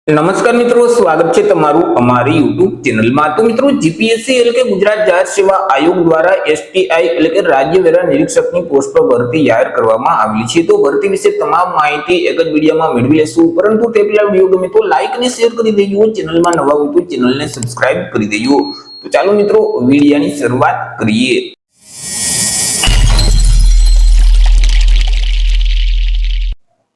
નમસ્કાર મિત્રો, સ્વાગત છે તમારું અમારી યુટ્યુબ ચેનલમાં। તો મિત્રો, જીપીએસસી એટલે કે ગુજરાત જાહેર સેવા આયોગ દ્વારા એસટીઆઈ એટલે કે રાજ્ય વેરા નિરીક્ષકની પોસ્ટ પર ભરતી જાહેર કરવામાં આવી છે। તો ભરતી વિશે તમામ માહિતી એક જ વિડીયોમાં મેળવી લેશું, પરંતુ તે પહેલા વિડીયો ગમે તો લાઈક અને શેર કરી દેજો, ચેનલમાં નવા હોય તો ચેનલને સબસ્ક્રાઇબ કરી દેજો। તો ચાલો મિત્રો, વિડીયોની શરૂઆત કરીએ।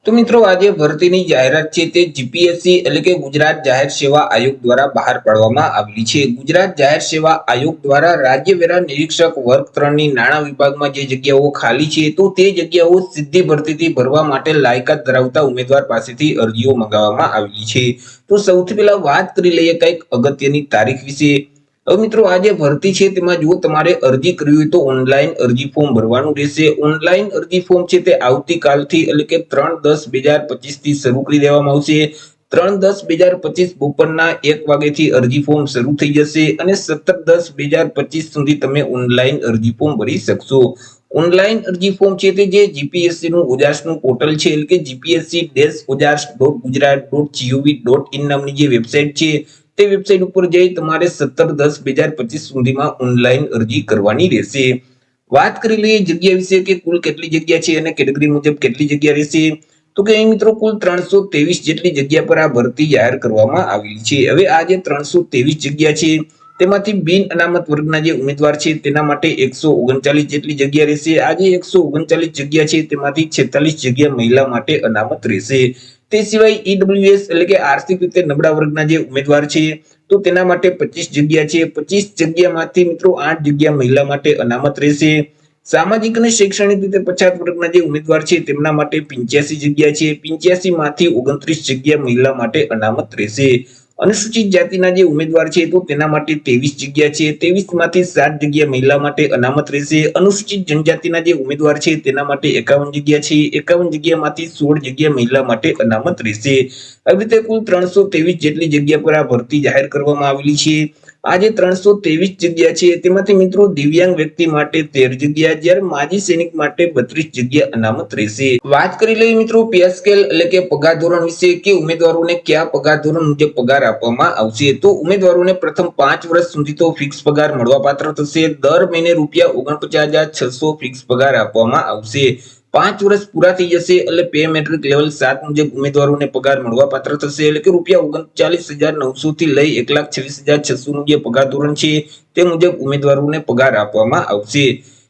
તો મિત્રો, આજે ભરતીની જાહેરાત છે તે જીપીએસસી એટલે કે ગુજરાત જાહેર સેવા આયોગ દ્વારા બહાર પાડવામાં આવેલી છે। ગુજરાત જાહેર સેવા આયોગ દ્વારા રાજ્ય વેરા નિરીક્ષક વર્ગ 3 ની નાણાં વિભાગમાં જે જગ્યાઓ ખાલી છે તો તે જગ્યાઓ સીધી ભરતીથી ભરવા માટે લાયકાત ધરાવતા ઉમેદવાર પાસેથી અરજીઓ મંગાવવામાં આવેલી છે। તો સૌથી પહેલા વાત કરી લઈએ કંઈક અગત્યની તારીખ વિશે। હવે મિત્રો, આ જે ભરતી છે તેમાં જો તમારે અરજી કરવી હોય તો ઓનલાઈન અરજી ફોર્મ ભરવાનું રહેશે। ઓનલાઈન અરજી ફોર્મ છે તે આવતીકાલથી એટલે કે 3/10/2025 થી શરૂ કરી દેવામાં આવશે। 3/10/2025 બપોરના 1 વાગ્યાથી અરજી ફોર્મ શરૂ થઈ જશે અને 17/10/2025 સુધી તમે ઓનલાઈન અરજી ફોર્મ ભરી શકશો। ઓનલાઈન અરજી ફોર્મ છે તે જે જીપીએસસી નું ઓજાર્સનું પોર્ટલ છે એટલે કે gpsc-ojars.gujarat.gov.in નામની જે વેબસાઇટ છે તે વેબસાઇટ ઉપર જઈ તમારે 17/10/2025 સુધીમાં ઓનલાઈન અરજી કરવાની રહેશે। વાત કરી લઈએ જગ્યા વિશે કે કુલ કેટલી જગ્યા છે અને કેટેગરી મુજબ કેટલી જગ્યા રહેશે। તો કે અહીં મિત્રો કુલ 323 જેટલી જગ્યા પર આ ભરતી જાહેર કરવામાં આવેલી છે। હવે આ જે 323 જગ્યા છે તેમાંથી બિન અનામત વર્ગના જે ઉમેદવાર છે તેના માટે 139 જેટલી જગ્યા રહેશે। આ જે 139 જગ્યા છે તેમાંથી 46 જગ્યા મહિલા માટે અનામત રહેશે। તે સિવાય ઈડબ્લ્યુએસ એટલે કે આર્થિક રીતે નબળા વર્ગના જે ઉમેદવાર છે તો તેના માટે 25 જગ્યા છે। 25 જગ્યામાંથી મિત્રો 8 જગ્યા મહિલા માટે અનામત રહેશે। સામાજિક અને શૈક્ષણિક રીતે પછાત વર્ગના જે ઉમેદવાર છે તેમના માટે 85 જગ્યા છે। 85 માંથી 29 જગ્યા મહિલા માટે અનામત રહેશે। અનુસૂચિત જાતિના જે ઉમેદવાર છે તો તેના માટે 23 જગ્યા છે। 23 માંથી 7 જગ્યા મહિલા માટે અનામત રહેશે। અનુસૂચિત જનજાતિના જે ઉમેદવાર છે તેના માટે 51 જગ્યા છે। 51 જગ્યામાંથી 16 જગ્યા મહિલા માટે અનામત રહેશે। આવી રીતે કુલ 323 જેટલી જગ્યા પર આ ભરતી જાહેર કરવામાં આવેલી છે। આ જે 323 જગ્યા છે તેમાંથી મિત્રો દિવ્યાંગ વ્યક્તિ માટે 13 જગ્યા, જ્યારે માજી સૈનિક માટે 32 જગ્યા અનામત રહેશે। વાત કરી લઈએ મિત્રો પે સ્કેલ એટલે કે પગાર ધોરણ વિશે કે ઉમેદવારોને કયા પગાર ધોરણ મુજબ પગાર આપવામાં આવશે। તો ઉમેદવારોને પ્રથમ 5 વર્ષ સુધી તો ફિક્સ પગાર મળવાપાત્ર થશે। દર મહિને ₹49,600 ફિક્સ પગાર આપવામાં આવશે। 5 વર્ષ પૂરા થઈ જશે એટલે પે મેટ્રિક લેવલ 7 મુજબ ઉમેદવારોને પગાર મળવાપાત્ર થશે। એટલે કે ₹39,900 થી લઈ 1,26,600 નું જે પગાર ધોરણ છે તે મુજબ ઉમેદવારોને પગાર આપવામાં આવશે।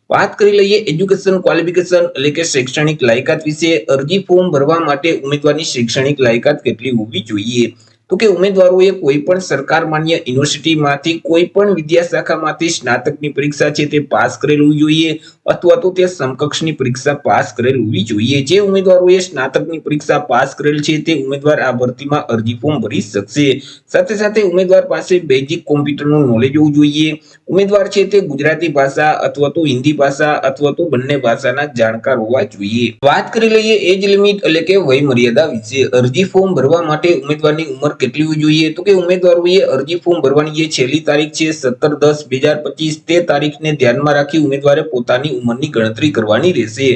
વાત કરી લઈએ એજ્યુકેશન ક્વોલિફિકેશન એટલે કે શૈક્ષણિક લાયકાત વિશે। અરજી ફોર્મ ભરવા માટે ઉમેદવારની શૈક્ષણિક લાયકાત કેટલી હોવી જોઈએ। તો કે ઉમેદવારોએ કોઈ પણ સરકાર માન્ય યુનિવર્સિટીમાંથી કોઈ પણ વિદ્યા શાખામાંથી સ્નાતકની પરીક્ષા છે તે પાસ કરેલ હોવી જોઈએ અથવા તો તે સમકક્ષની પરીક્ષા પાસ કરેલ હોવી જોઈએ। જે ઉમેદવારોએ સ્નાતકની પરીક્ષા પાસ કરેલ છે તે ઉમેદવાર આ ભરતીમાં અરજી ફોર્મ ભરી શકશે। સાથે સાથે ઉમેદવાર પાસે બેઝિક કોમ્પ્યુટરનું નોલેજ હોવું જોઈએ। ઉમેદવાર છે તે ગુજરાતી ભાષા અથવા તો હિન્દી ભાષા અથવા તો બંને ભાષાના જાણકાર હોવા જોઈએ। વાત કરી લઈએ એજ લિમિટ એટલે કે વય મર્યાદા વિશે। અરજી ફોર્મ ભરવા માટે ઉમેદવારની ઉંમર કેટલી હોવી જોઈએ। તો કે ઉમેદવારોએ અરજી ફોર્મ ભરવાની જે છેલ્લી તારીખ છે 17/10/2025 તે તારીખને ધ્યાનમાં રાખી ઉમેદવારે પોતાની ઉંમરની ગણતરી કરવાની રહેશે।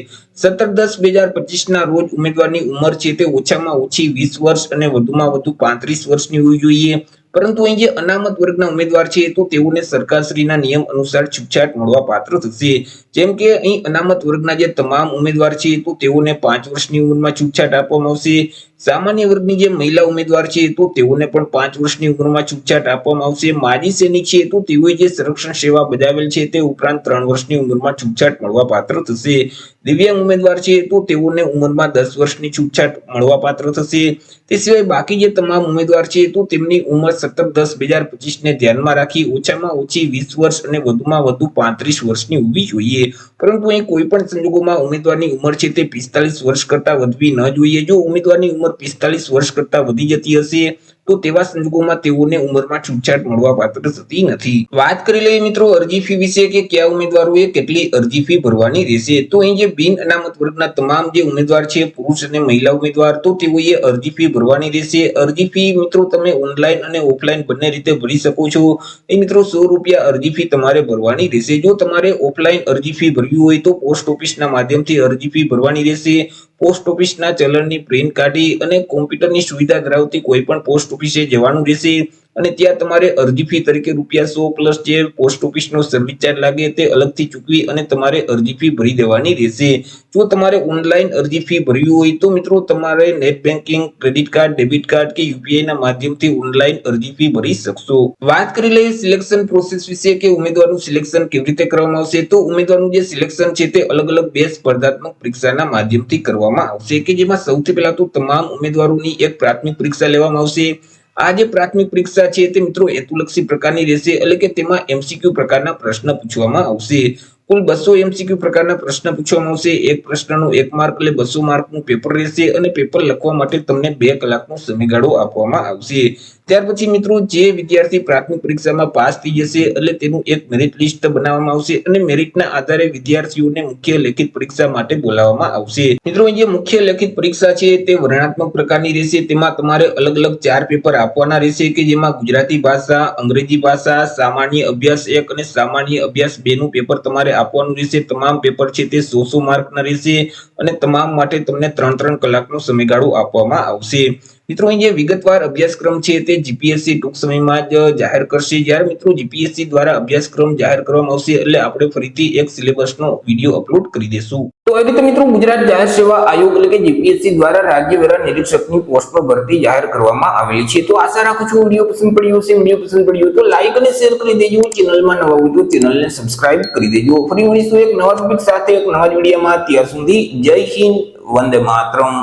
17/10/2025 ના રોજ ઉમેદવારની ઉંમર છે તે ઓછામાં ઓછી 20 વર્ષ અને વધુમાં વધુ 35 વર્ષની હોવી જોઈએ। પરંતુ અહીં જે અનામત વર્ગના ઉમેદવાર છે તો તેઓને સરકારશ્રીના નિયમ અનુસાર છૂટછાટ મળવા પાત્ર થશે। જેમ કે અહીં અનામત વર્ગના જે તમામ ઉમેદવાર છે તો તેઓને 5 વર્ષની ઉંમરમાં છૂટછાટ આપવામાં આવશે। સામાન્ય વર્ગની જે મહિલા ઉમેદવાર છે તો તેઓને પણ 5 વર્ષની ઉંમરમાં છૂટછાટ આપવામાં આવશે। માજી સૈનિક છે તો તેઓએ જે સંરક્ષણ સેવા બજાવેલ છે તે ઉપરાંત 3 વર્ષની ઉંમરમાં છૂટછાટ મળવા પાત્ર થશે। દિવ્યાંગ ઉમેદવાર છે તો તેઓને ઉંમરમાં 10 વર્ષની છૂટછાટ મળવા પાત્ર થશે। તે સિવાય બાકી જે તમામ ઉમેદવાર છે તો તેમની ઉંમર 17/10/2025 ને ધ્યાનમાં રાખી ઓછામાં ઓછી 20 વર્ષ અને વધુમાં વધુ 35 વર્ષની હોવી જોઈએ। પરંતુ અહીં કોઈ પણ સંજોગોમાં ઉમેદવારની ઉંમર છે તે 45 વર્ષ કરતા વધવી ન જોઈએ। જો ઉમેદવારની ઉંમર 45 વર્ષ કરતા વધી જતી હશે તો તેવા સંજોગોમાં તેઓને ઉંમરમાં છૂટછાટ મળવા પાત્ર થતી નથી। વાત કરી લઈએ મિત્રો અરજી ફી વિશે કે કયા ઉમેદવારોએ કેટલી અરજી ફી ભરવાની રહેશે। તો અહીં જે બિન અનામત વર્ગના તમામ જે ઉમેદવાર છે પુરુષ અને મહિલા ઉમેદવાર તો તેઓએ અરજી ફી ભરવાની રહેશે। અરજી ફી મિત્રો તમે ઓનલાઈન અને ઓફલાઈન બંને રીતે ભરી શકો છો। એ મિત્રો ₹100 અરજી ફી તમારે ભરવાની રહેશે। જો તમારે ઓફલાઈન અરજી ફી ભરવી હોય તો પોસ્ટ ઓફિસના માધ્યમથી અરજી ફી ભરવાની રહેશે। પોસ્ટ ઓફિસના ચલણની પ્રિન્ટ કાઢી અને કોમ્પ્યુટરની સુવિધા ધરાવતી કોઈ પણ પોસ્ટ ઓફિસે જવાનું રહેશે અને ત્યાં તમારે અરજી ફી તરીકે ₹100 પ્લસ જે પોસ્ટ ઓફિસનો સર્વિસ ચાર્જ લાગે તે અલગથી ચૂકવી અને તમારે અરજી ફી ભરી દેવાની રહેશે. જો તમારે ઓનલાઈન અરજી ફી ભરવી હોય તો મિત્રો તમારે net banking, credit card, debit card કે યુપીઆઈ ના માધ્યમથી ઓનલાઈન અરજી ફી ભરી શકશો. વાત કરી લઈએ સિલેક્શન પ્રોસેસ વિશે કે ઉમેદવારનું સિલેક્શન કેવી રીતે કરવામાં આવશે. તો ઉમેદવારનું જે સિલેક્શન છે તે અલગ અલગ 2 સ્પર્ધાત્મક પરીક્ષાના માધ્યમથી કરવામાં આવશે કે જેમાં સૌથી પહેલા તો તમામ ઉમેદવારોની એક પ્રાથમિક પરીક્ષા લેવામાં આવશે. આ જે પ્રાથમિક પરીક્ષા છે તે મિત્રો હેતુલક્ષી પ્રકારની રહેશે એટલે કે તેમાં એમસીક્યુ પ્રકારના પ્રશ્ન પૂછવામાં આવશે. કુલ 200 એમસીક્યુ પ્રકારના પ્રશ્ન પૂછવામાં આવશે. એક પ્રશ્નનો 1 માર્ક એટલે 200 માર્કનું પેપર રહેશે અને પેપર લખવા માટે તમને 2 કલાકનો સમયગાળો આપવામાં આવશે. ત્યાર પછી મિત્રો જે વિદ્યાર્થી પ્રાથમિક પરીક્ષામાં પાસ થઈ જશે એટલે તેનું એક મેરિટ લિસ્ટ બનાવવામાં આવશે અને મેરિટના આધારે વિદ્યાર્થીઓને મુખ્ય લેખિત પરીક્ષા માટે બોલાવવામાં આવશે. મિત્રો જે મુખ્ય લેખિત પરીક્ષા છે તે વર્ણનાત્મક પ્રકારની રહેશે. તેમાં તમારે અલગ અલગ 4 પેપર આપવાના રહેશે કે જેમાં ગુજરાતી ભાષા, અંગ્રેજી ભાષા, સામાન્ય અભ્યાસ 1 અને સામાન્ય અભ્યાસ 2 નું પેપર તમારે આપવાનું રહેશે. તમામ પેપર છે તે 100 માર્કના રહેશે અને તમામ માટે તમને 3-3 કલાકનો સમયગાળો આપવામાં આવશે. મિત્રો અહીં જે વિગતવાર અભ્યાસક્રમ છે તે જીપીએસસી ટૂંક સમયમાં જ જાહેર કરશે. જ્યારે મિત્રો જીપીએસસી દ્વારા અભ્યાસક્રમ જાહેર કરવામાં આવશે એટલે આપણે ફરીથી એક સિલેબસનો વિડીયો અપલોડ કરી દેશું. તો એ રીતે મિત્રો ગુજરાત જાહેર સેવા આયોગ એટલે કે જીપીએસસી દ્વારા રાજ્ય વેરા નિરીક્ષકની પોસ્ટ પર ભરતી જાહેર કરવામાં આવેલી છે. તો આશા રાખું છું વિડીયો પસંદ પડ્યો હશે. વિડીયો પસંદ પડ્યો તો લાઈક અને શેર કરી દેજો. ચેનલમાં નવા હોય તો ચેનલને સબસ્ક્રાઇબ કરી દેજો. ફરી મળીશું એક નવા ટોપિક સાથે એક નવા વિડીયોમાં. ત્યાર સુધી જય હિન્દ, વંદે માતરમ.